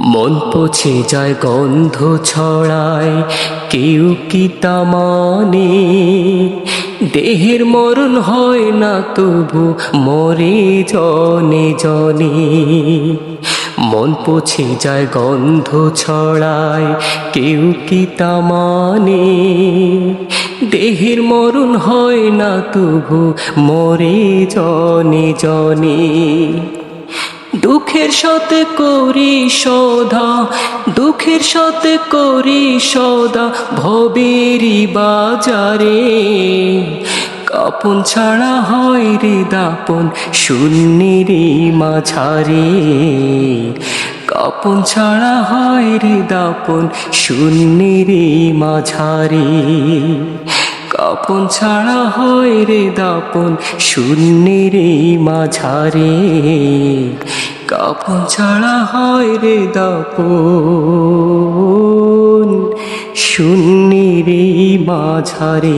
মন পচে যায় গন্ধ ছড়ায়, কেউ কি তা মানে? দেহের মরণ হয় না তবু মরে জনে জনে। মন পচে যায় গন্ধ ছড়ায়, কেউ কি তা মানে? দেহের মরণ হয় না তবু মরে জনে জনে। দুঃখের সাথে করি সদা, দুঃখের সাথে করি সদা ভবেরই বাজারে। কাপন ছাড়া হয় রে দাপন শূন্যেরই মাঝারে। কাপন ছাড়া হয় রে দাপন শূন্যেরই মাঝারে। কাপন ছাড়া হয় রে দাপন শূন্যেরই মাঝারে। কাপন ছাড়া হয় রে দাপন শূন্যেরই মাঝারে।